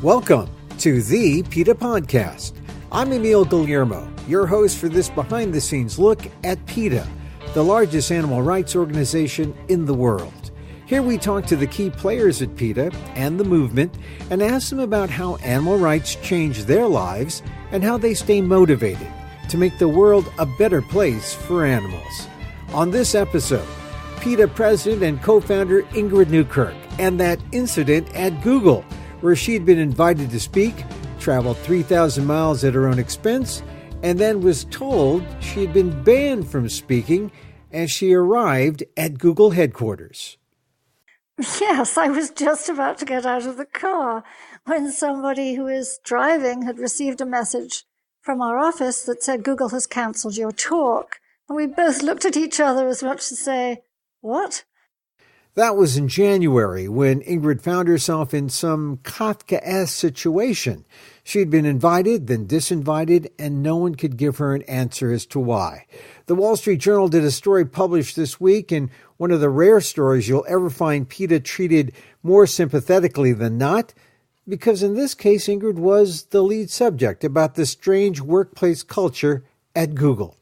Welcome to the PETA Podcast. I'm Emil Guillermo, your host for this behind-the-scenes look at PETA, the largest animal rights organization in the world. Here we talk to the key players at PETA and the movement and ask them about how animal rights change their lives and how they stay motivated to make the world a better place for animals. On this episode, PETA president and co-founder Ingrid Newkirk and that incident at Google, where she'd been invited to speak, traveled 3,000 miles at her own expense, and then was told she had been banned from speaking as she arrived at Google headquarters. Yes, I was just about to get out of the car when somebody who was driving had received a message from our office that said, "Google has cancelled your talk." And we both looked at each other as much to say, "What?" That was in January when Ingrid found herself in some Kafkaesque situation. She'd been invited, then disinvited, and no one could give her an answer as to why. The Wall Street Journal did a story published this week, and one of the rare stories you'll ever find PETA treated more sympathetically than not, because in this case, Ingrid was the lead subject about the strange workplace culture at Google.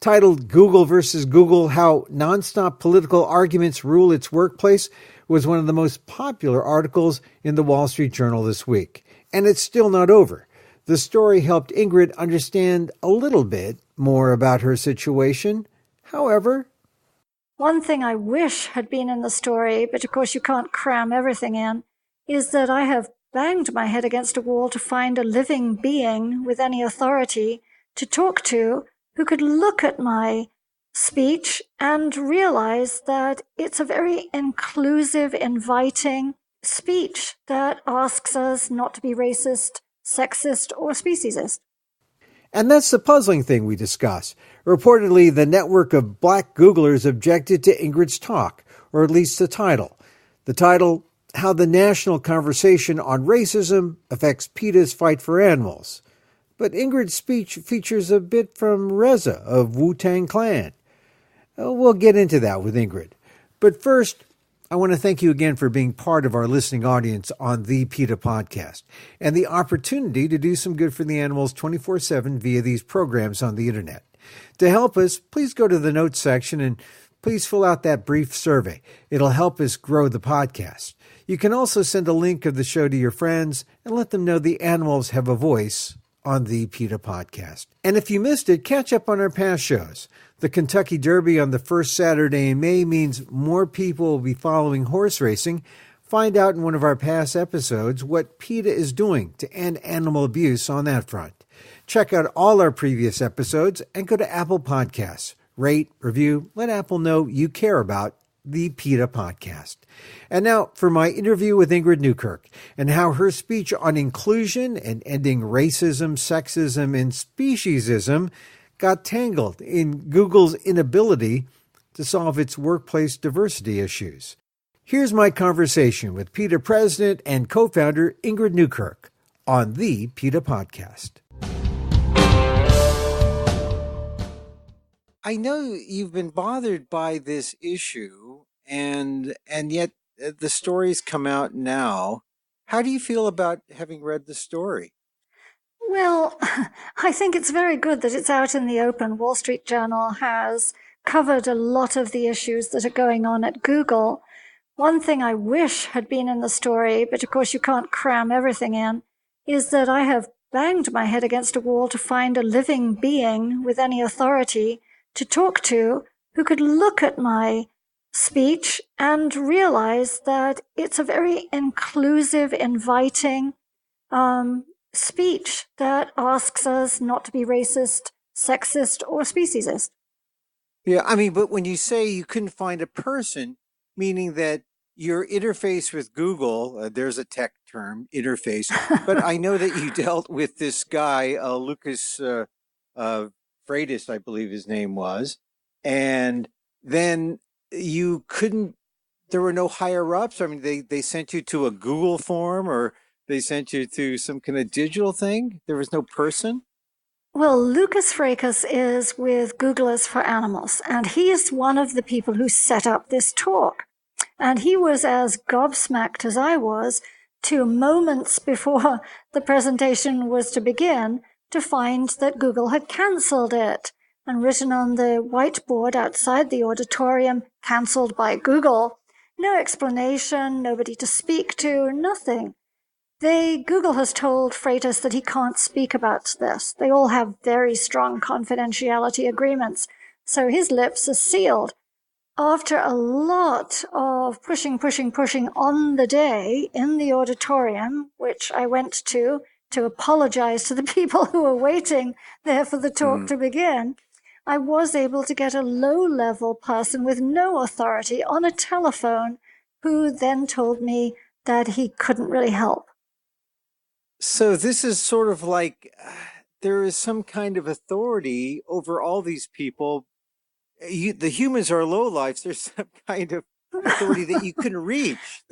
Titled Google versus Google, How Nonstop Political Arguments Rule Its Workplace, was one of the most popular articles in the Wall Street Journal this week. And it's still not over. The story helped Ingrid understand a little bit more about her situation. However, one thing I wish had been in the story, but of course you can't cram everything in, is that I have banged my head against a wall to find a living being with any authority to talk to who could look at my speech and realize that it's a very inclusive, inviting speech that asks us not to be racist, sexist, or speciesist. And that's the puzzling thing we discuss. Reportedly, the network of black Googlers objected to Ingrid's talk, or at least the title. The title, How the National Conversation on Racism Affects PETA's Fight for Animals. But Ingrid's speech features a bit from Reza of Wu-Tang Clan. We'll get into that with Ingrid. But first, I want to thank you again for being part of our listening audience on the PETA Podcast and the opportunity to do some good for the animals 24/7 via these programs on the internet. To help us, please go to the notes section and please fill out that brief survey. It'll help us grow the podcast. You can also send a link of the show to your friends and let them know the animals have a voice on the PETA Podcast. And if you missed it, catch up on our past shows. The Kentucky Derby on the first Saturday in May means more people will be following horse racing. Find out in one of our past episodes what PETA is doing to end animal abuse on that front. Check out all our previous episodes and go to Apple Podcasts. Rate, review, let Apple know you care about the PETA Podcast. And now for my interview with Ingrid Newkirk and how her speech on inclusion and ending racism, sexism, and speciesism got tangled in Google's inability to solve its workplace diversity issues. Here's my conversation with PETA president and co-founder Ingrid Newkirk on the PETA Podcast. I know you've been bothered by this issue, and yet the stories come out now. How do you feel about having read the story? Well, I think it's very good that it's out in the open. Wall Street Journal has covered a lot of the issues that are going on at Google. One thing I wish had been in the story, but of course you can't cram everything in, is that I have banged my head against a wall to find a living being with any authority to talk to who could look at my speech and realize that it's a very inclusive, inviting speech that asks us not to be racist, sexist, or speciesist. Yeah, I mean, but when you say you couldn't find a person, meaning that your interface with Google, there's a tech term, interface, but I know that you dealt with this guy, Lucas Freitas, I believe his name was, and then you couldn't, there were no higher ups. I mean, they sent you to a Google form or they sent you to some kind of digital thing. There was no person. Well, Lucas Freitas is with Googlers for Animals, and he is one of the people who set up this talk. And he was as gobsmacked as I was to moments before the presentation was to begin to find that Google had cancelled it, and written on the whiteboard outside the auditorium, "Cancelled by Google." No explanation, nobody to speak to, nothing. Google has told Freitas that he can't speak about this. They all have very strong confidentiality agreements, so his lips are sealed. After a lot of pushing on the day in the auditorium, which I went to apologize to the people who were waiting there for the talk to begin, I was able to get a low-level person with no authority on a telephone who then told me that he couldn't really help. So this is sort of like there is some kind of authority over all these people. The humans are lowlifes. There's some kind of authority that you can reach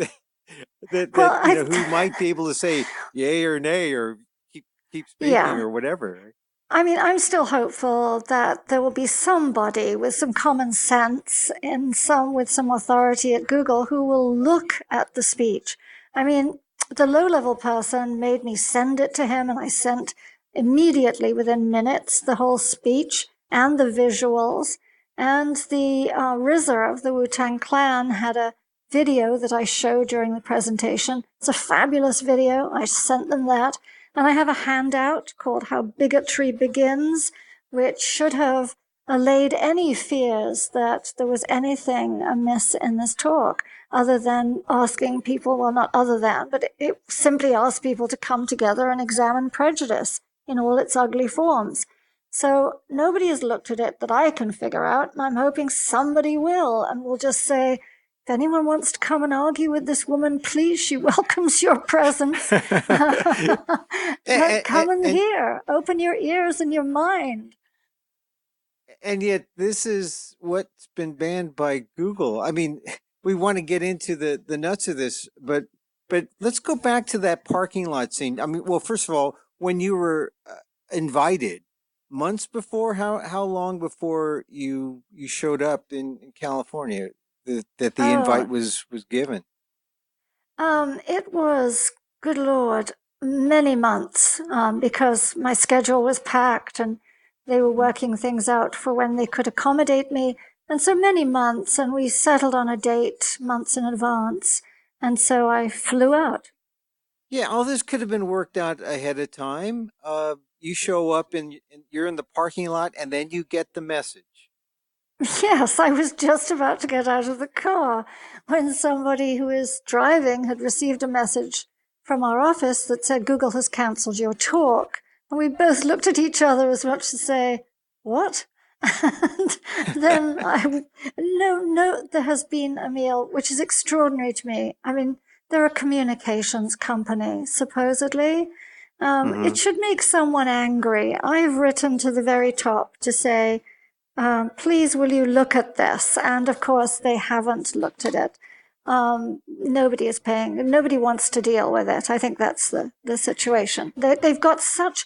who might be able to say yay or nay or keep speaking or whatever. I mean, I'm still hopeful that there will be somebody with some common sense and with some authority at Google who will look at the speech. I mean, the low-level person made me send it to him, and I sent immediately, within minutes, the whole speech and the visuals. And the RZA of the Wu-Tang Clan had a video that I showed during the presentation. It's a fabulous video. I sent them that. And I have a handout called How Bigotry Begins, which should have allayed any fears that there was anything amiss in this talk, other than asking people, well, not other than, but it simply asked people to come together and examine prejudice in all its ugly forms. So nobody has looked at it that I can figure out, and I'm hoping somebody will, and will just say, if anyone wants to come and argue with this woman, please, she welcomes your presence. Come and hear. Open your ears and your mind. And yet this is what's been banned by Google. I mean, we want to get into the nuts of this, but let's go back to that parking lot scene. I mean, well, first of all, when you were invited, months before, how long before you showed up in California that the invite was given? It was, good Lord, many months, because my schedule was packed and they were working things out for when they could accommodate me. And so many months, and we settled on a date months in advance. And so I flew out. Yeah, all this could have been worked out ahead of time. You show up and you're in the parking lot, and then you get the message. Yes, I was just about to get out of the car when somebody who is driving had received a message from our office that said, "Google has canceled your talk." And we both looked at each other as much to say, "What?" And then there has been, Emil, which is extraordinary to me. I mean, they're a communications company, supposedly. It should make someone angry. I've written to the very top to say, please, will you look at this? And of course, they haven't looked at it. Nobody is paying. Nobody wants to deal with it. I think that's the situation. They've got such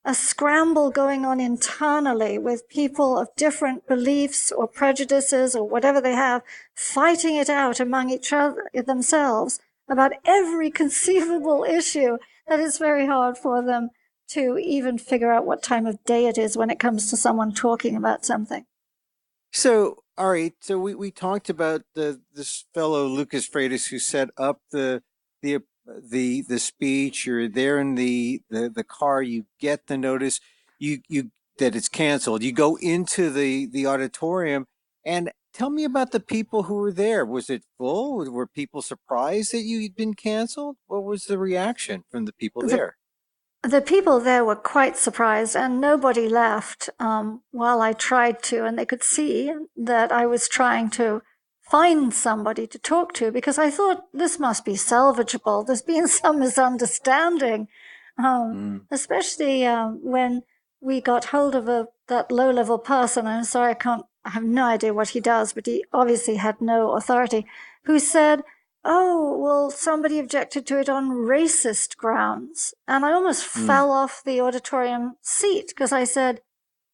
a scramble going on internally with people of different beliefs or prejudices or whatever they have, fighting it out among each other themselves about every conceivable issue, that it's very hard for them to even figure out what time of day it is when it comes to someone talking about something. So, all right. So we talked about this fellow Lucas Freitas who set up the speech. You're there in the car. You get the notice. You that it's canceled. You go into the auditorium, and tell me about the people who were there. Was it full? Were people surprised that you'd been canceled? What was the reaction from the people there? The people there were quite surprised, and nobody left while I tried to, and they could see that I was trying to find somebody to talk to, because I thought this must be salvageable. There's been some misunderstanding, especially when we got hold of that low-level person. I'm sorry, I have no idea what he does, but he obviously had no authority, who said, "Oh, well, somebody objected to it on racist grounds." And I almost fell off the auditorium seat because I said,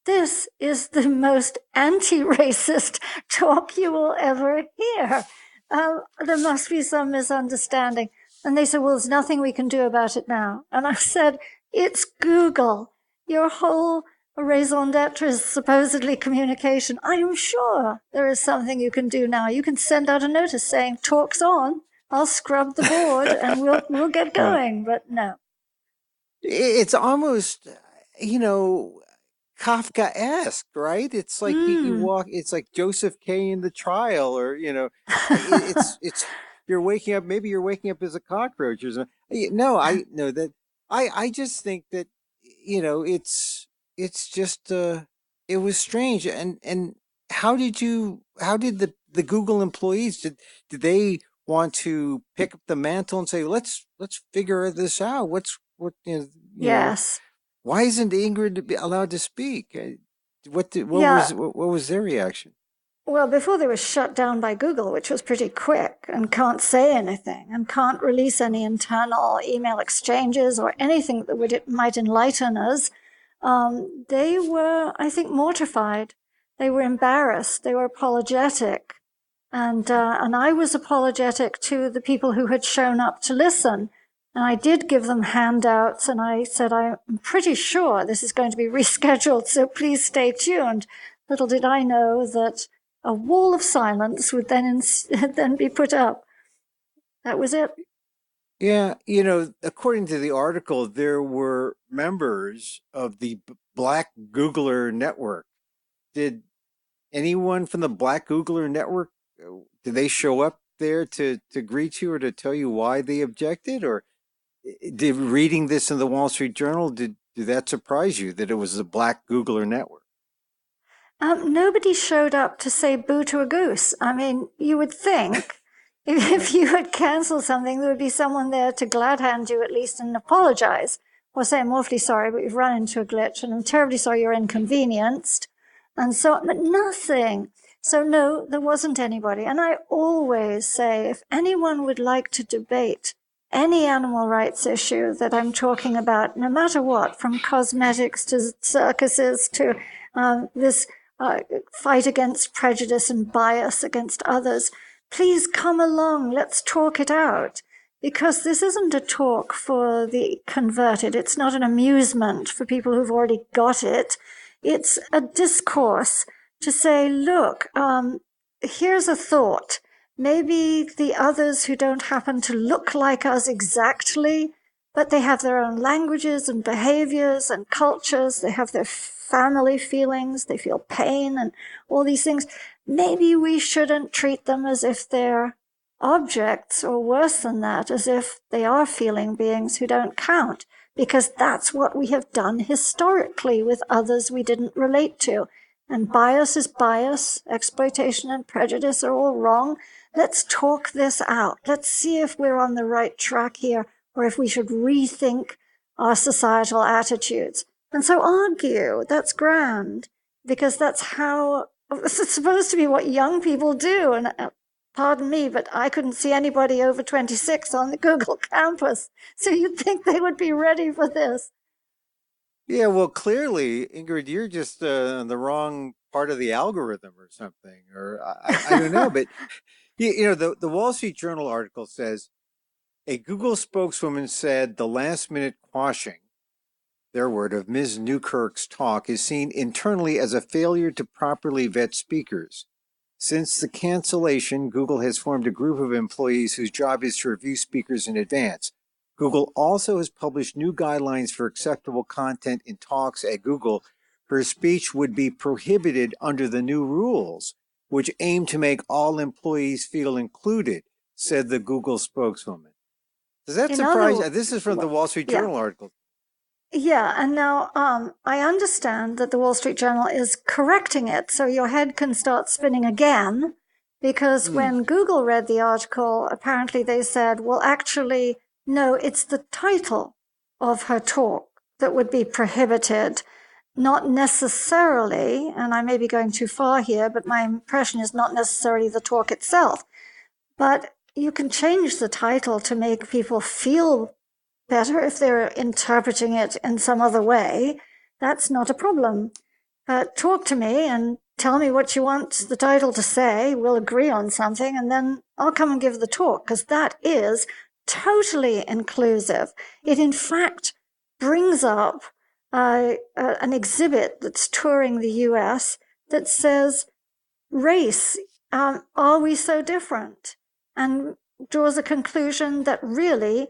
"This is the most anti-racist talk you will ever hear. There must be some misunderstanding." And they said, well, there's nothing we can do about it now. And I said, it's Google. Your whole raison d'etre is supposedly communication. I am sure there is something you can do now. You can send out a notice saying, talk's on. I'll scrub the board and we'll get going. But no. It's almost, Kafkaesque, right? It's like you walk. It's like Joseph K. in the trial, or it's you're waking up. Maybe you're waking up as a cockroach or something. No, I know that. I just think that it's just it was strange. And how did the Google employees did they want to pick up the mantle and say let's figure this out? Yes. Why isn't Ingrid allowed to speak? What was their reaction? Well, before they were shut down by Google, which was pretty quick, and can't say anything, and can't release any internal email exchanges or anything that might enlighten us, they were, I think, mortified. They were embarrassed. They were apologetic. And I was apologetic to the people who had shown up to listen. And I did give them handouts, and I said, I'm pretty sure this is going to be rescheduled, so please stay tuned. Little did I know that a wall of silence would then be put up. That was it. Yeah, according to the article, there were members of the Black Googler Network. Did anyone from the Black Googler Network, did they show up there to greet you or to tell you why they objected? Or did reading this in the Wall Street Journal, did that surprise you that it was the Black Googler Network? Nobody showed up to say boo to a goose. I mean, you would think if you had canceled something, there would be someone there to glad hand you at least and apologize or say, I'm awfully sorry, but you've run into a glitch and I'm terribly sorry you're inconvenienced. And so, but nothing. So no, there wasn't anybody. And I always say, if anyone would like to debate any animal rights issue that I'm talking about, no matter what, from cosmetics to circuses to this fight against prejudice and bias against others, please come along. Let's talk it out. Because this isn't a talk for the converted. It's not an amusement for people who've already got it. It's a discourse to say, look, here's a thought. Maybe the others who don't happen to look like us exactly, but they have their own languages and behaviors and cultures. They have their family feelings. They feel pain and all these things. Maybe we shouldn't treat them as if they're objects, or worse than that, as if they are feeling beings who don't count, because that's what we have done historically with others we didn't relate to. And bias is bias. Exploitation and prejudice are all wrong. Let's talk this out. Let's see if we're on the right track here, or if we should rethink our societal attitudes. And so argue. That's grand, because that's how it's supposed to be what young people do. And pardon me, but I couldn't see anybody over 26 on the Google campus. So you'd think they would be ready for this. Yeah, well, clearly, Ingrid, you're just on the wrong part of the algorithm or something, or I don't know. But the Wall Street Journal article says a Google spokeswoman said the last-minute quashing, their word, of Ms. Newkirk's talk is seen internally as a failure to properly vet speakers. Since the cancellation, Google has formed a group of employees whose job is to review speakers in advance. Google also has published new guidelines for acceptable content in talks at Google. Her speech would be prohibited under the new rules, which aim to make all employees feel included, said the Google spokeswoman. Does that surprise you? This is from the Wall Street Journal article. Yeah, and now I understand that the Wall Street Journal is correcting it, so your head can start spinning again, because when Google read the article, apparently they said, well, actually, no, it's the title of her talk that would be prohibited, not necessarily, and I may be going too far here, but my impression is not necessarily the talk itself, but you can change the title to make people feel better if they're interpreting it in some other way. That's not a problem. Talk to me and tell me what you want the title to say. We'll agree on something, and then I'll come and give the talk, because that is totally inclusive. It, in fact, brings up an exhibit that's touring the US that says, race, are we so different? And draws a conclusion that really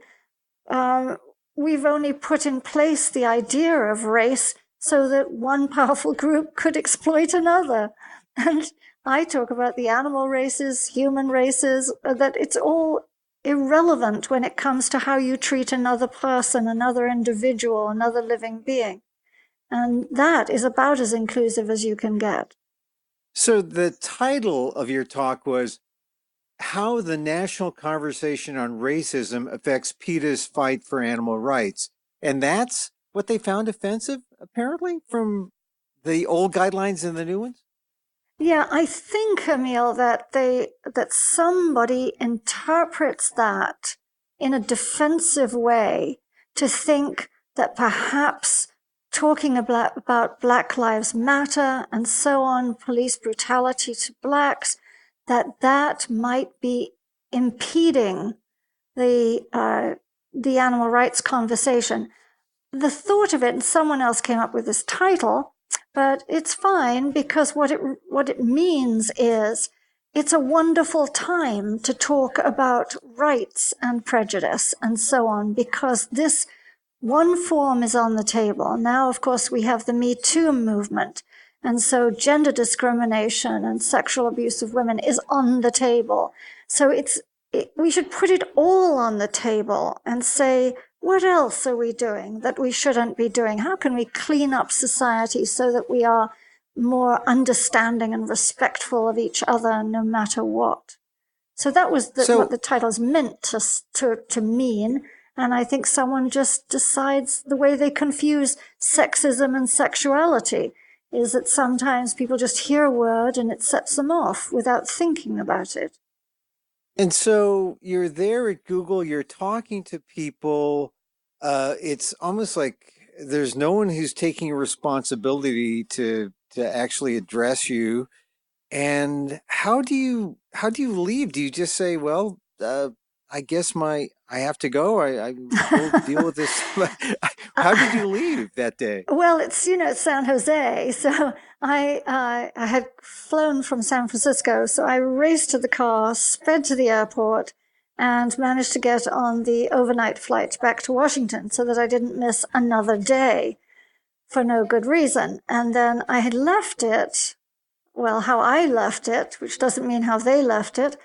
we've only put in place the idea of race so that one powerful group could exploit another. And I talk about the animal races, human races, that it's all irrelevant when it comes to how you treat another person, another individual, another living being. And that is about as inclusive as you can get. So the title of your talk was How the National Conversation on Racism Affects PETA's Fight for Animal Rights. And that's what they found offensive, apparently, from the old guidelines and the new ones? Yeah, I think, Emil, that somebody interprets that in a defensive way to think that perhaps talking about Black Lives Matter and so on, police brutality to blacks, that might be impeding the animal rights conversation. The thought of it, and someone else came up with this title, but it's fine because what it means is it's a wonderful time to talk about rights and prejudice and so on, because this one form is on the table. Now, of course, we have the Me Too movement. And so gender discrimination and sexual abuse of women is on the table. So we should put it all on the table and say, what else are we doing that we shouldn't be doing? How can we clean up society so that we are more understanding and respectful of each other no matter what? So that was what the title's meant to mean. And I think someone just decides the way they confuse sexism and sexuality is that sometimes people just hear a word and it sets them off without thinking about it. And so you're there at Google, you're talking to people. It's almost like there's no one who's taking responsibility to actually address you. And how do you leave? Do you just say, well, I guess I have to go. I will deal with this. How did you leave that day? Well, it's San Jose, so I had flown from San Francisco, so I raced to the car, sped to the airport, and managed to get on the overnight flight back to Washington so that I didn't miss another day for no good reason. And then I had left it. Well, how I left it, which doesn't mean how they left it,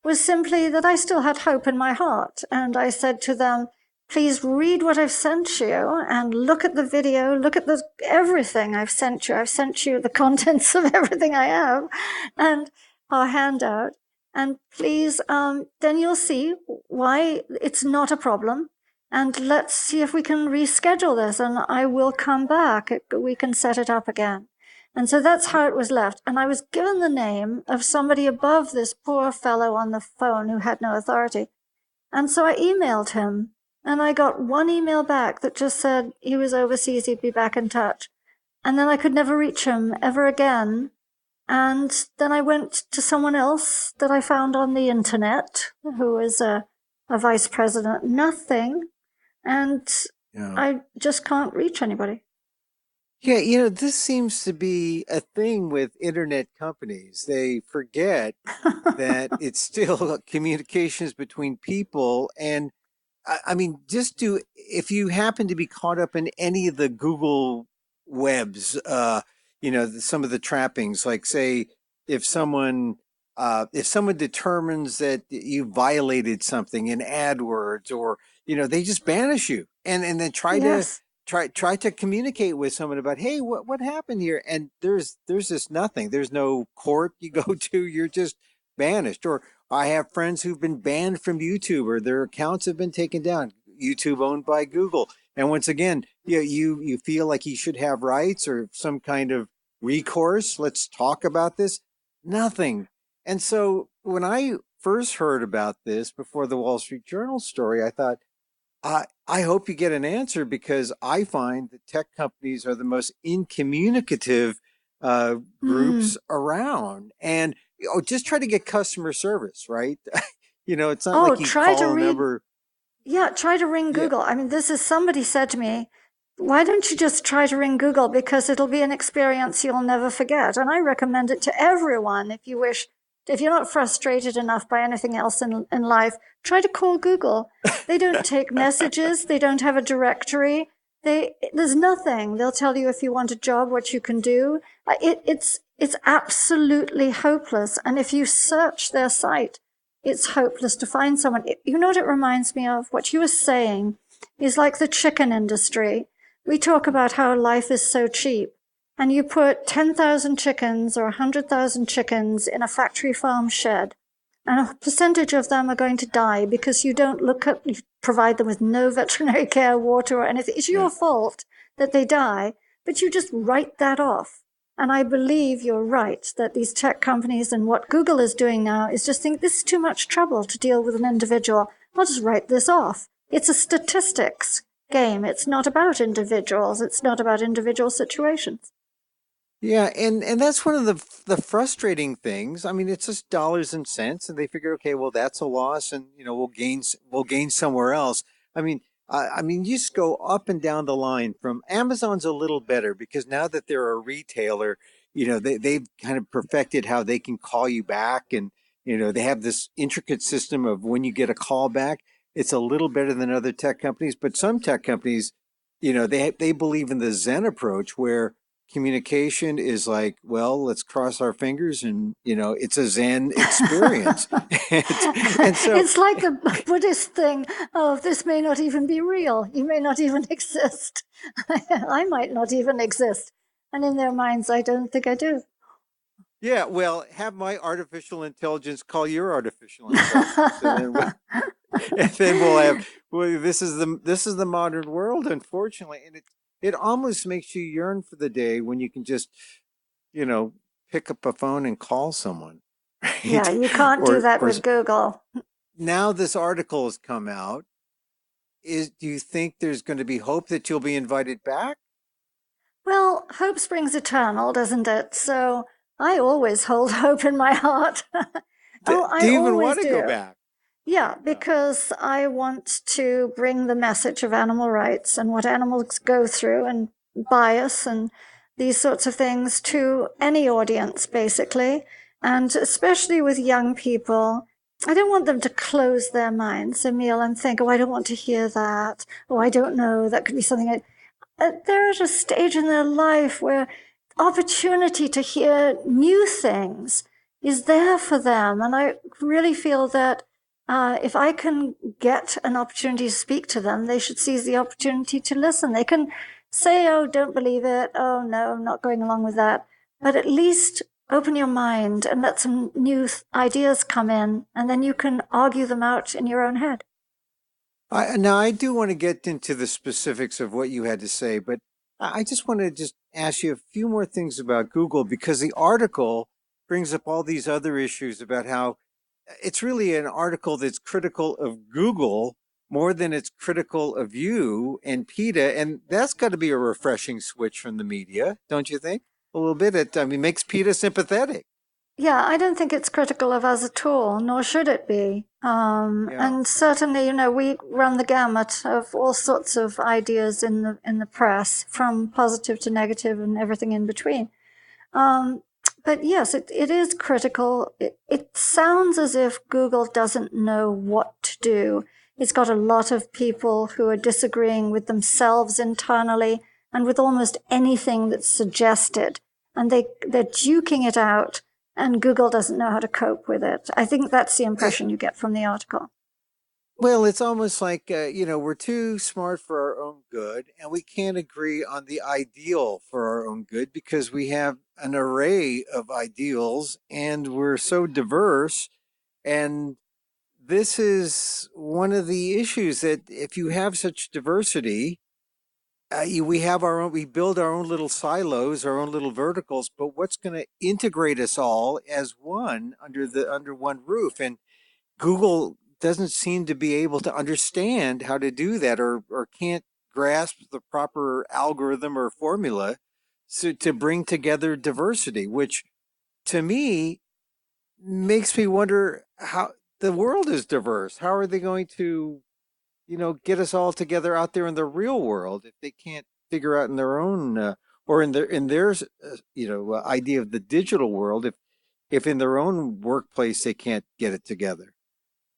was simply that I still had hope in my heart. And I said to them, please read what I've sent you and look at the video, look at everything I've sent you. I've sent you the contents of everything I have and our handout. And please, then you'll see why it's not a problem. And let's see if we can reschedule this and I will come back. We can set it up again. And so that's how it was left. And I was given the name of somebody above this poor fellow on the phone who had no authority. And so I emailed him. And I got one email back that just said he was overseas, he'd be back in touch. And then I could never reach him ever again. And then I went to someone else that I found on the internet, who is a vice president. Nothing. And I just can't reach anybody. Yeah, this seems to be a thing with internet companies. They forget that it's still communications between people. And I mean, if you happen to be caught up in any of the Google webs, some of the trappings, like say, if someone determines that you violated something in AdWords or, they just banish you and then try to communicate with someone about, hey, what happened here? And there's just nothing. There's no court you go to. You're just banished. Or I have friends who've been banned from YouTube or their accounts have been taken down. YouTube owned by Google. And once again, you feel like you should have rights or some kind of recourse. Let's talk about this. Nothing. And so when I first heard about this before the Wall Street Journal story, I thought, I hope you get an answer, because I find that tech companies are the most incommunicative groups around. And just try to get customer service, right? It's not like you call a number. Yeah, try to ring Google. I mean, somebody said to me, why don't you just try to ring Google? Because it'll be an experience you'll never forget. And I recommend it to everyone if you wish. If you're not frustrated enough by anything else in life, try to call Google. They don't take messages. They don't have a directory. There's nothing. They'll tell you if you want a job, what you can do. It's absolutely hopeless. And if you search their site, it's hopeless to find someone. You know what it reminds me of? What you were saying is like the chicken industry. We talk about how life is so cheap, and you put 10,000 chickens or 100,000 chickens in a factory farm shed, and a percentage of them are going to die because you provide them with no veterinary care, water, or anything. It's your fault that they die, but you just write that off. And I believe you're right that these tech companies and what Google is doing now is just think this is too much trouble to deal with an individual. I'll just write this off. It's a statistics game. It's not about individuals. It's not about individual situations. Yeah, and that's one of the frustrating things. I mean, it's just dollars and cents, and they figure, okay, well, that's a loss, and we'll gain somewhere else. I mean, you just go up and down the line. From Amazon's a little better because now that they're a retailer, they've kind of perfected how they can call you back, and they have this intricate system of when you get a call back. It's a little better than other tech companies, but some tech companies, they believe in the Zen approach where communication is like, well, let's cross our fingers, and it's a Zen experience. and so it's like the Buddhist thing of this may not even be real. You may not even exist. I might not even exist. And in their minds, I don't think I do. Yeah, well, have my artificial intelligence call your artificial intelligence, and then we'll have. Well, this is the modern world, unfortunately, and it almost makes you yearn for the day when you can just, pick up a phone and call someone. Right? Yeah, you can't do that with Google. Now this article has come out. Do you think there's going to be hope that you'll be invited back? Well, hope springs eternal, doesn't it? So I always hold hope in my heart. Do you even want to go back? Yeah, because I want to bring the message of animal rights and what animals go through and bias and these sorts of things to any audience, basically. And especially with young people, I don't want them to close their minds, Emil, and think, oh, I don't want to hear that. Oh, I don't know. That could be something. They're at a stage in their life where opportunity to hear new things is there for them. And I really feel that if I can get an opportunity to speak to them, they should seize the opportunity to listen. They can say, oh, don't believe it. Oh, no, I'm not going along with that. But at least open your mind and let some new ideas come in, and then you can argue them out in your own head. Now, I do want to get into the specifics of what you had to say, but I just want to just ask you a few more things about Google, because the article brings up all these other issues about how it's really an article that's critical of Google more than it's critical of you and PETA. And that's got to be a refreshing switch from the media, don't you think? A little bit. It makes PETA sympathetic. Yeah, I don't think it's critical of us at all, nor should it be. And certainly, we run the gamut of all sorts of ideas in the press, from positive to negative and everything in between. But yes, it is critical. It sounds as if Google doesn't know what to do. It's got a lot of people who are disagreeing with themselves internally and with almost anything that's suggested. And they're duking it out, and Google doesn't know how to cope with it. I think that's the impression you get from the article. Well, it's almost like, we're too smart for our own good, and we can't agree on the ideal for our own good because we have an array of ideals and we're so diverse. And this is one of the issues, that if you have such diversity, we build our own little silos, our own little verticals, but what's going to integrate us all as one under one roof? And Google doesn't seem to be able to understand how to do that, or can't grasp the proper algorithm or formula to bring together diversity, which to me makes me wonder how the world is diverse. How are they going to get us all together out there in the real world if they can't figure out in their own or in their idea of the digital world if in their own workplace they can't get it together.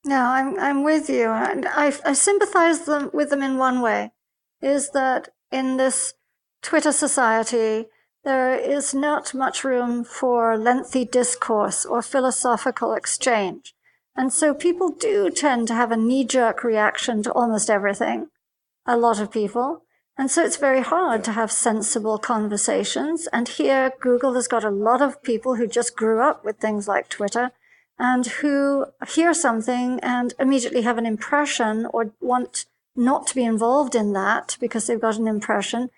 No, I'm with you, and I sympathize with them in one way, is that in this Twitter society there is not much room for lengthy discourse or philosophical exchange, and so people do tend to have a knee-jerk reaction to almost everything. A lot of people. And so it's very hard to have sensible conversations. And here, Google has got a lot of people who just grew up with things like Twitter and who hear something and immediately have an impression or want not to be involved in that because they've got an impression.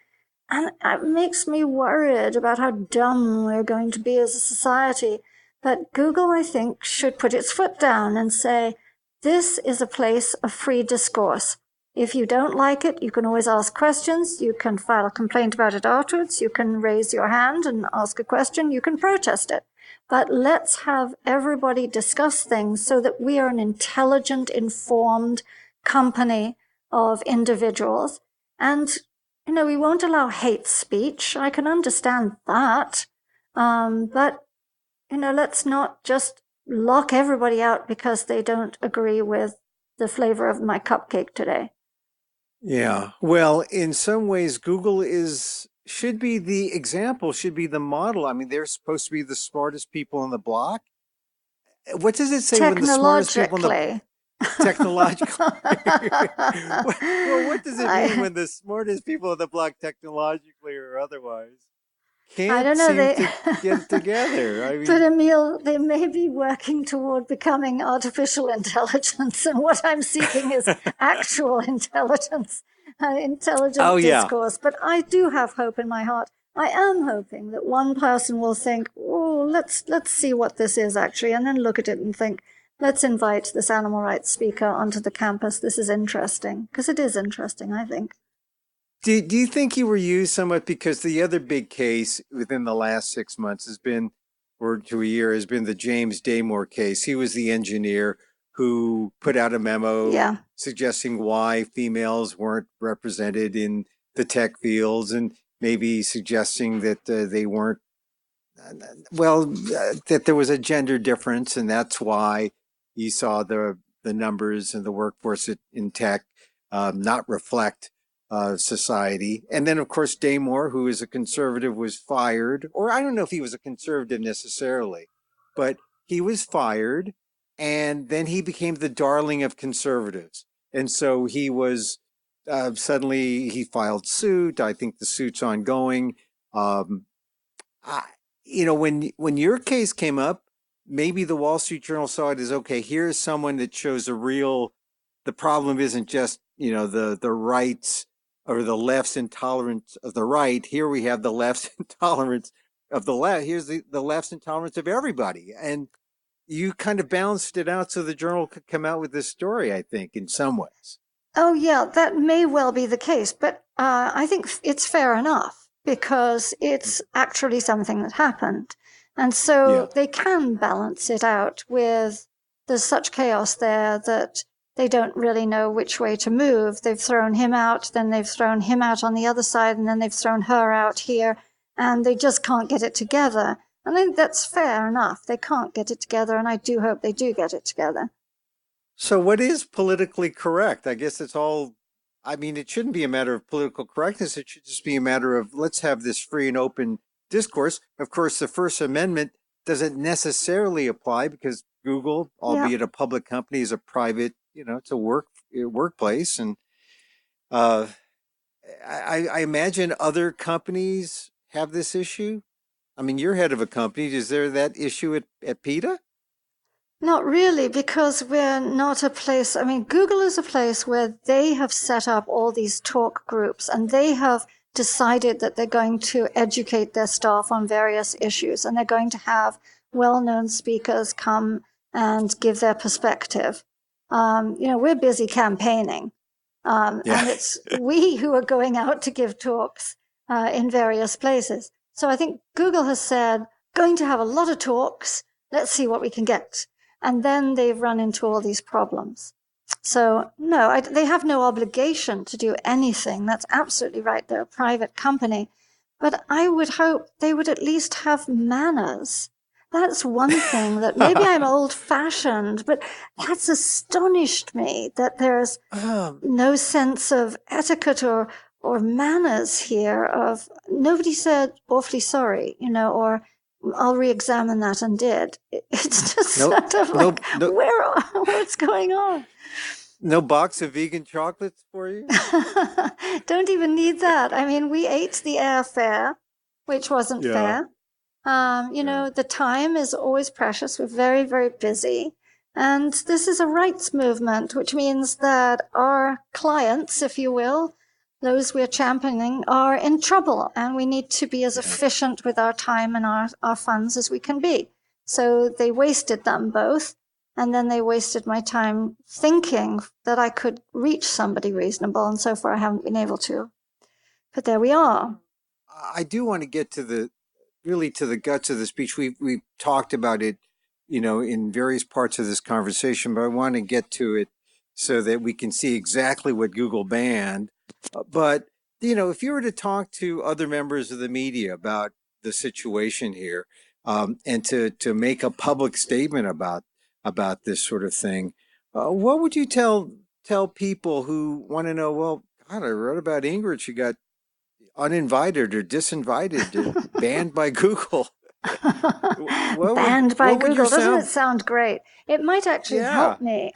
And it makes me worried about how dumb we're going to be as a society. But Google, I think, should put its foot down and say, this is a place of free discourse. If you don't like it, you can always ask questions. You can file a complaint about it afterwards. You can raise your hand and ask a question. You can protest it. But let's have everybody discuss things so that we are an intelligent, informed company of individuals. And, we won't allow hate speech. I can understand that. But, let's not just lock everybody out because they don't agree with the flavor of my cupcake today. Yeah. Well, in some ways, Google should be the example, should be the model. I mean, they're supposed to be the smartest people on the block. What does it say when the smartest people on the technologically? Well, what does it mean when the smartest people on the block, technologically or otherwise, can't seem to get together? I mean, but Emil, they may be working toward becoming artificial intelligence, and what I'm seeking is actual intelligence, intelligent discourse. But I do have hope in my heart. I am hoping that one person will think, oh, let's see what this is actually, and then look at it and think, let's invite this animal rights speaker onto the campus. This is interesting, because it is interesting, I think. Do you think you were used somewhat because the other big case within the last 6 months has been, or to a year, has been the James Damore case? He was the engineer who put out a memo suggesting why females weren't represented in the tech fields and maybe suggesting that they weren't, that there was a gender difference, and that's why you saw the numbers and the workforce in tech not reflect society. And then, of course, Damore, who is a conservative, was fired. Or I don't know if he was a conservative necessarily, but he was fired. And then he became the darling of conservatives. And so he was suddenly he filed suit. I think the suit's ongoing. When your case came up, maybe the Wall Street Journal saw it as, okay, here's someone that shows the problem isn't just, the rights or the left's intolerance of the right. Here we have the left's intolerance of the left. Here's the left's intolerance of everybody. And you kind of balanced it out so the Journal could come out with this story, I think, in some ways. Oh, yeah, that may well be the case. But I think it's fair enough because it's actually something that happened. And so they can balance it out with there's such chaos there that they don't really know which way to move. They've thrown him out, then they've thrown him out on the other side, and then they've thrown her out here, and they just can't get it together. And I think that's fair enough. They can't get it together, and I do hope they do get it together. So what is politically correct? I guess it shouldn't be a matter of political correctness. It should just be a matter of let's have this free and open discourse. Of course, the First Amendment doesn't necessarily apply because Google, albeit a public company, is a private, it's a workplace. And I imagine other companies have this issue. I mean, you're head of a company. Is there that issue at PETA? Not really, because we're not a place. I mean, Google is a place where they have set up all these talk groups and they have decided that they're going to educate their staff on various issues and they're going to have well-known speakers come and give their perspective. We're busy campaigning. And it's we who are going out to give talks in various places. So I think Google has said, going to have a lot of talks. Let's see what we can get. And then they've run into all these problems. So, no, they have no obligation to do anything. That's absolutely right. They're a private company. But I would hope they would at least have manners. That's one thing that maybe I'm old-fashioned, but that's astonished me that there's no sense of etiquette or manners here. Of nobody said awfully sorry, or I'll re-examine that and did. It's just sort of like, what's going on? No box of vegan chocolates for you? Don't even need that. I mean, we ate the airfare, which wasn't fair. The time is always precious. We're very, very busy. And this is a rights movement, which means that our clients, if you will, those we're championing, are in trouble. And we need to be as efficient with our time and our funds as we can be. So they wasted them both. And then they wasted my time thinking that I could reach somebody reasonable. And so far, I haven't been able to. But there we are. I do want to get to the guts of the speech. We've talked about it, in various parts of this conversation, but I want to get to it so that we can see exactly what Google banned. But, if you were to talk to other members of the media about the situation here, and to make a public statement about this sort of thing, what would you tell people who want to know, well, God, I read about Ingrid. She got uninvited or disinvited or banned by Google. Banned by Google. Doesn't it sound great? It might actually help me.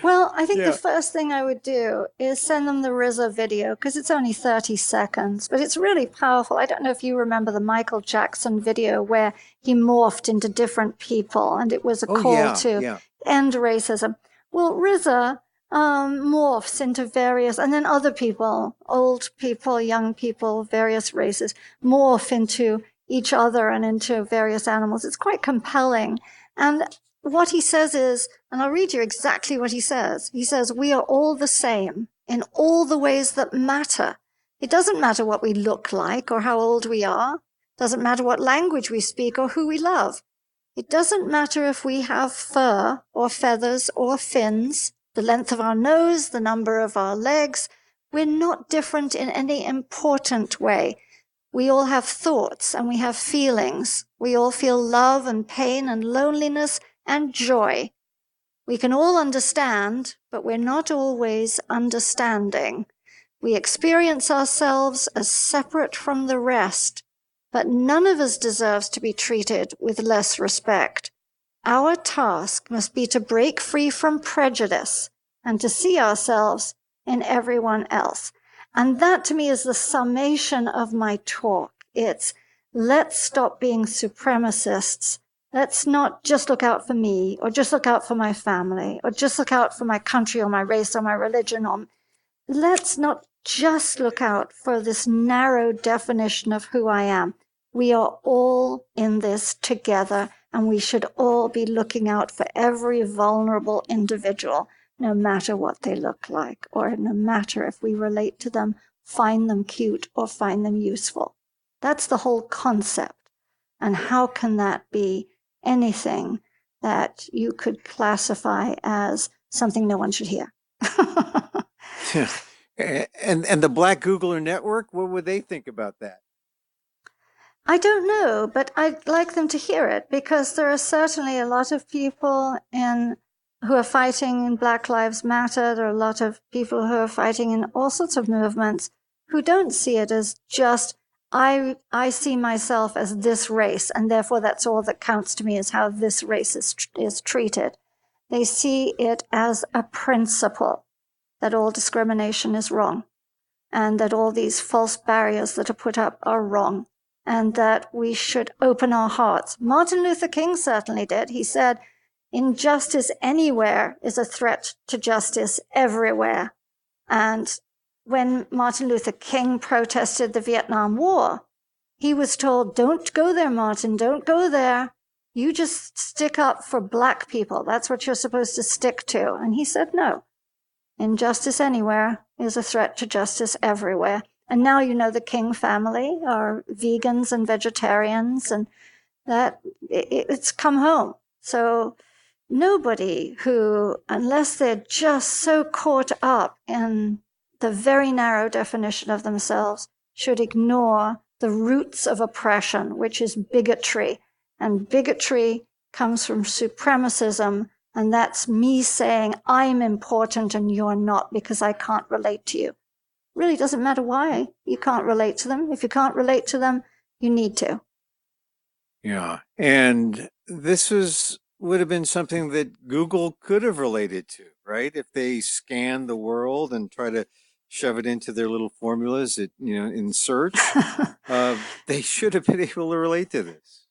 Well, I think the first thing I would do is send them the RZA video, because it's only 30 seconds, but it's really powerful. I don't know if you remember the Michael Jackson video where he morphed into different people, and it was a call to end racism. Well, RZA morphs into various, and then other people, old people, young people, various races, morph into each other and into various animals. It's quite compelling. And what he says is, and I'll read you exactly what he says. He says, we are all the same in all the ways that matter. It doesn't matter what we look like or how old we are. It doesn't matter what language we speak or who we love. It doesn't matter if we have fur or feathers or fins, the length of our nose, the number of our legs. We're not different in any important way. We all have thoughts and we have feelings. We all feel love and pain and loneliness and joy. We can all understand, but we're not always understanding. We experience ourselves as separate from the rest, but none of us deserves to be treated with less respect. Our task must be to break free from prejudice and to see ourselves in everyone else. And that to me is the summation of my talk. It's let's stop being supremacists. Let's not just look out for me or just look out for my family or just look out for my country or my race or my religion. Let's not just look out for this narrow definition of who I am. We are all in this together, and we should all be looking out for every vulnerable individual, no matter what they look like, or no matter if we relate to them, find them cute, or find them useful. That's the whole concept. And how can that be anything that you could classify as something no one should hear? And the Black Googler Network, what would they think about that? I don't know, but I'd like them to hear it, because there are certainly a lot of people who are fighting in Black Lives Matter. There are a lot of people who are fighting in all sorts of movements who don't see it as just, I see myself as this race, and therefore that's all that counts to me is how this race is treated. They see it as a principle that all discrimination is wrong, and that all these false barriers that are put up are wrong, and that we should open our hearts. Martin Luther King certainly did. He said, injustice anywhere is a threat to justice everywhere. And when Martin Luther King protested the Vietnam War, he was told, don't go there, Martin, don't go there. You just stick up for Black people. That's what you're supposed to stick to. And he said, no, injustice anywhere is a threat to justice everywhere. And now, the King family are vegans and vegetarians, and that it's come home. So nobody who, unless they're just so caught up in the very narrow definition of themselves, should ignore the roots of oppression, which is bigotry. And bigotry comes from supremacism, and that's me saying I'm important and you're not because I can't relate to you. Really doesn't matter why you can't relate to them. If you can't relate to them, you need to. Yeah. And this would have been something that Google could have related to, right? If they scan the world and try to shove it into their little formulas that, in search, they should have been able to relate to this.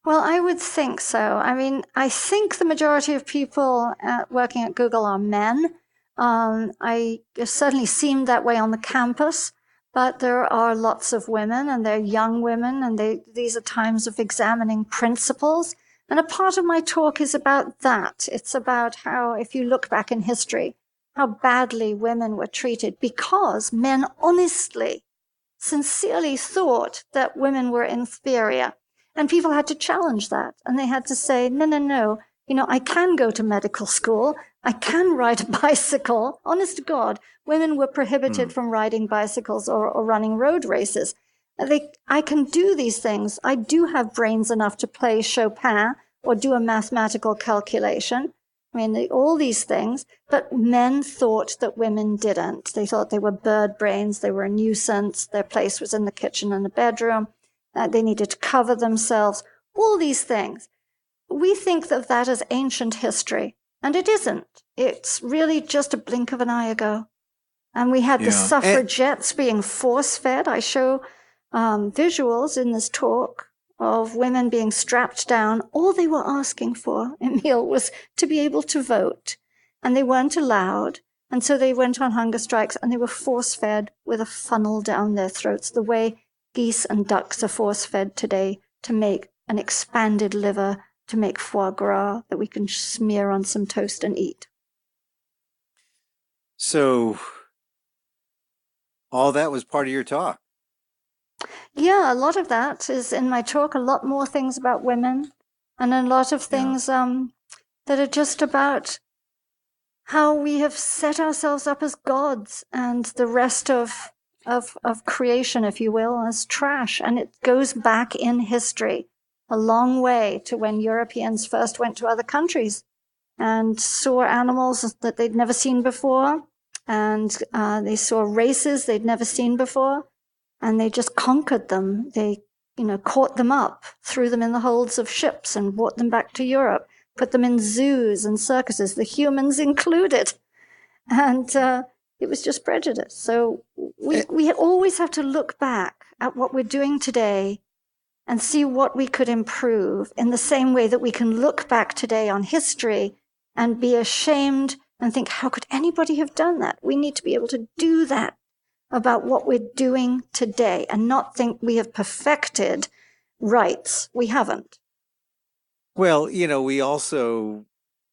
Well, I would think so. I mean, I think the majority of people working at Google are men. It certainly seemed that way on the campus, but there are lots of women, and they're young women, and these are times of examining principles. And a part of my talk is about that. It's about how, if you look back in history, how badly women were treated because men honestly, sincerely thought that women were inferior. And people had to challenge that. And they had to say, no. I can go to medical school. I can ride a bicycle. Honest to God, women were prohibited from riding bicycles or running road races. I can do these things. I do have brains enough to play Chopin or do a mathematical calculation. I mean, all these things. But men thought that women didn't. They thought they were bird brains. They were a nuisance. Their place was in the kitchen and the bedroom. They needed to cover themselves. All these things. We think of that as ancient history, and it isn't. It's really just a blink of an eye ago. And we had the suffragettes being force-fed. I show visuals in this talk of women being strapped down. All they were asking for, Emil, was to be able to vote. And they weren't allowed. And so they went on hunger strikes, and they were force-fed with a funnel down their throats, the way geese and ducks are force-fed today to make an expanded liver, to make foie gras that we can smear on some toast and eat. So all that was part of your talk. Yeah, a lot of that is in my talk, a lot more things about women, and a lot of things that are just about how we have set ourselves up as gods and the rest of creation, if you will, as trash. And it goes back in history a long way to when Europeans first went to other countries and saw animals that they'd never seen before. And they saw races they'd never seen before. And they just conquered them. They, caught them up, threw them in the holds of ships and brought them back to Europe, put them in zoos and circuses, the humans included. And it was just prejudice. So we always have to look back at what we're doing today and see what we could improve, in the same way that we can look back today on history and be ashamed and think, how could anybody have done that? We need to be able to do that about what we're doing today and not think we have perfected rights. We haven't. Well, we also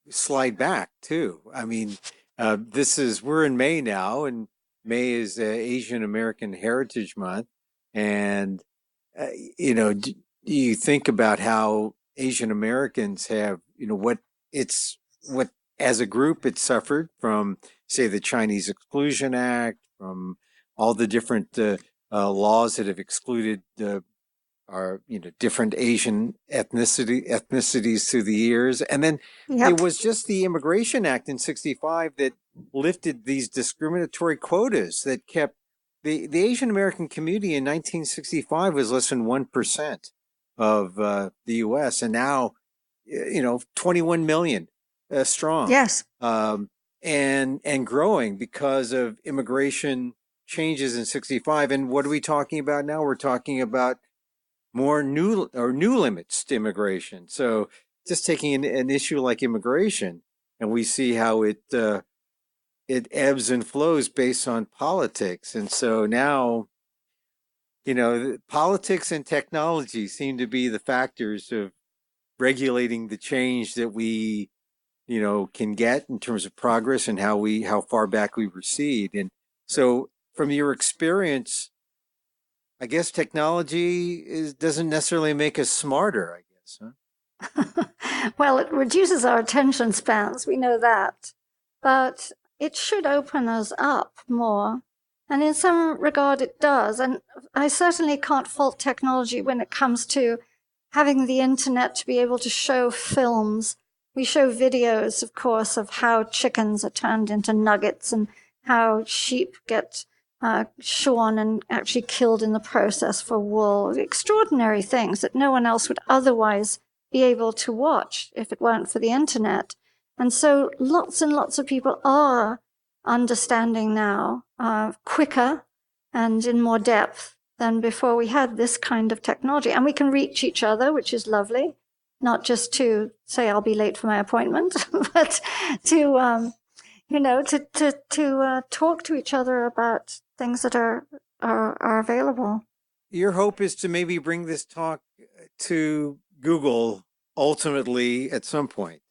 slide back too. I mean, we're in May now, and May is Asian American Heritage Month. And, do you think about how Asian Americans have, what as a group it suffered from, say, the Chinese Exclusion Act, from all the different laws that have excluded different Asian ethnicities through the years. And then there was just the Immigration Act in 1965 that lifted these discriminatory quotas that kept the Asian American community in 1965 was less than 1% of the U.S. And now, 21 million strong. Yes. And growing because of immigration changes in 1965. And what are we talking about now? We're talking about more new limits to immigration. So just taking an issue like immigration, and we see how it ebbs and flows based on politics. And so now, politics and technology seem to be the factors of regulating the change that we, can get in terms of progress and how far back we recede. And so from your experience, I guess technology doesn't necessarily make us smarter, I guess, huh? Well, it reduces our attention spans. We know that. But it should open us up more. And in some regard, it does. And I certainly can't fault technology when it comes to having the internet to be able to show films. We show videos, of course, of how chickens are turned into nuggets and how sheep get shorn and actually killed in the process for wool. Extraordinary things that no one else would otherwise be able to watch if it weren't for the internet. And so lots and lots of people are understanding now quicker and in more depth than before we had this kind of technology. And we can reach each other, which is lovely, not just to say I'll be late for my appointment, but to talk to each other about things that are available. Your hope is to maybe bring this talk to Google ultimately at some point,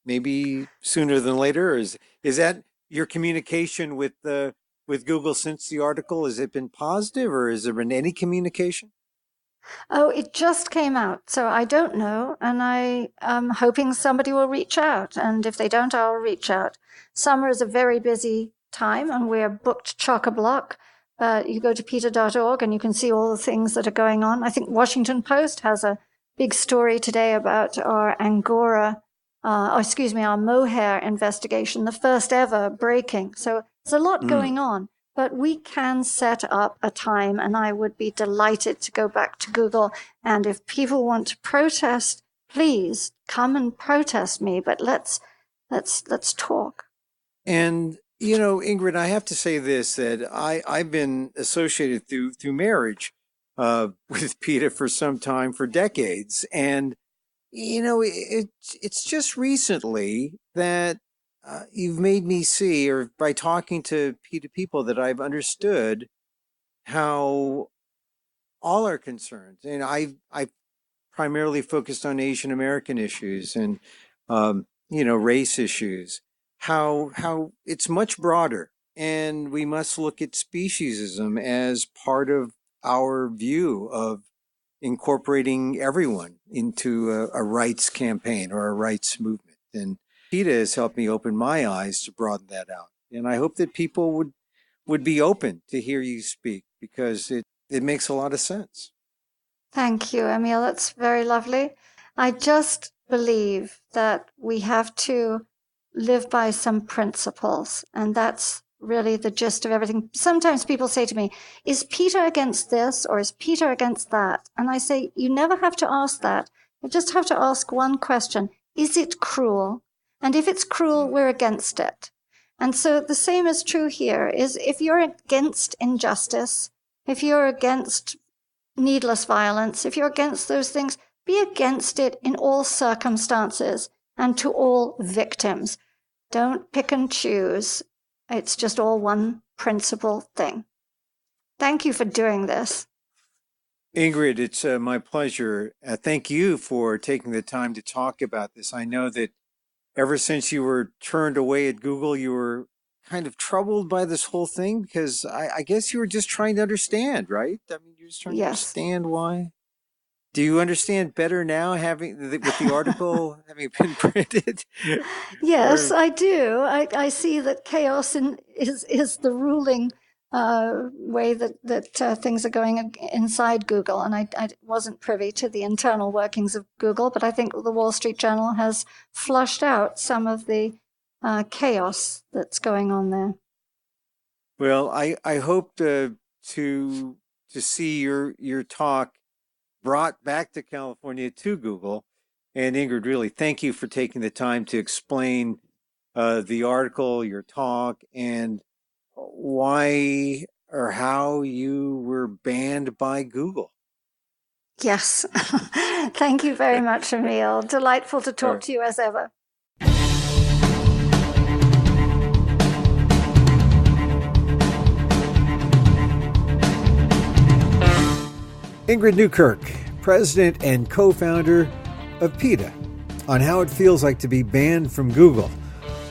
maybe sooner than later. Or is that your communication with Google since the article? Has it been positive, or has there been any communication? Oh, it just came out, so I don't know, and I am hoping somebody will reach out, and if they don't, I'll reach out. Summer is a very busy time, and we're booked chock-a-block. You go to PETA.org, and you can see all the things that are going on. I think Washington Post has a big story today about our our mohair investigation, the first ever breaking. So there's a lot going on. But we can set up a time, and I would be delighted to go back to Google. And if people want to protest, please come and protest me. But let's talk. And Ingrid, I have to say this: that I've been associated through marriage with PETA for some time, for decades, and it's just recently that you've made me see, or by talking to PETA people, that I've understood how all our concerns, and I primarily focused on Asian American issues and race issues, how it's much broader, and we must look at speciesism as part of our view of incorporating everyone into a rights campaign or a rights movement. And PETA has helped me open my eyes to broaden that out. And I hope that people would be open to hear you speak, because it makes a lot of sense. Thank you, Emil. That's very lovely. I just believe that we have to live by some principles, and that's really the gist of everything. Sometimes people say to me, is PETA against this or is PETA against that? And I say, you never have to ask that. You just have to ask one question. Is it cruel? And if it's cruel, we're against it. And so the same is true here, is if you're against injustice, if you're against needless violence, if you're against those things, be against it in all circumstances and to all victims. Don't pick and choose. It's just all one principal thing. Thank you for doing this. Ingrid, it's my pleasure. Thank you for taking the time to talk about this. I know that ever since you were turned away at Google, you were kind of troubled by this whole thing, because I guess you were just trying to understand, right? I mean, you're just trying to understand why. Do you understand better now, with the article having been printed? Yes, I do. I see that chaos is the ruling way that things are going inside Google. And I wasn't privy to the internal workings of Google, but I think the Wall Street Journal has flushed out some of the chaos that's going on there. Well, I hope to see your talk brought back to California to Google. And Ingrid, really, thank you for taking the time to explain the article, your talk, and why or how you were banned by Google. Yes. Thank you very much, Emil. Delightful to talk to you as ever. Ingrid Newkirk, president and co-founder of PETA, on how it feels like to be banned from Google.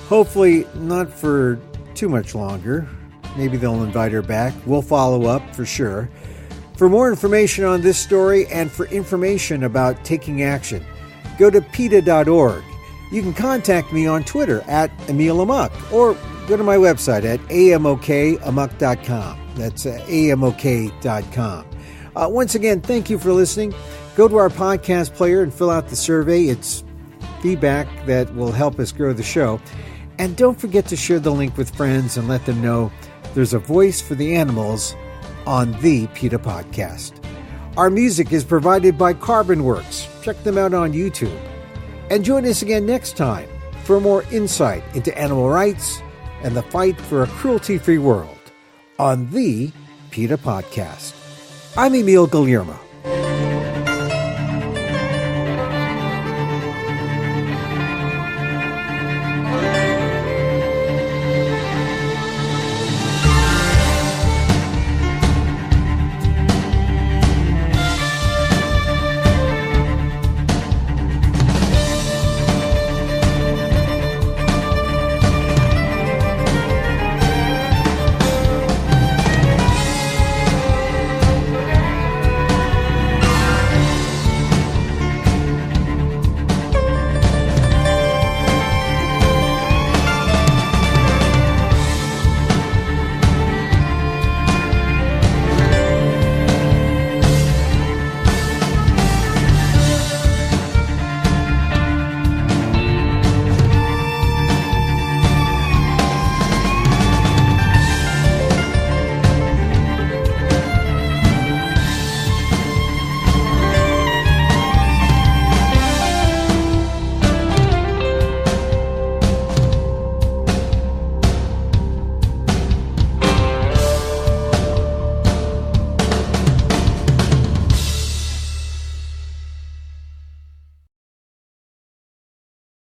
Hopefully not for too much longer. Maybe they'll invite her back. We'll follow up for sure. For more information on this story and for information about taking action, go to PETA.org. You can contact me on Twitter at Emil Amok, or go to my website at amokAmok.com. That's amok.com. Once again, thank you for listening. Go to our podcast player and fill out the survey. It's feedback that will help us grow the show. And don't forget to share the link with friends and let them know there's a voice for the animals on the PETA Podcast. Our music is provided by Carbonworks. Check them out on YouTube. And join us again next time for more insight into animal rights and the fight for a cruelty-free world on the PETA Podcast. I'm Emil Guillermo.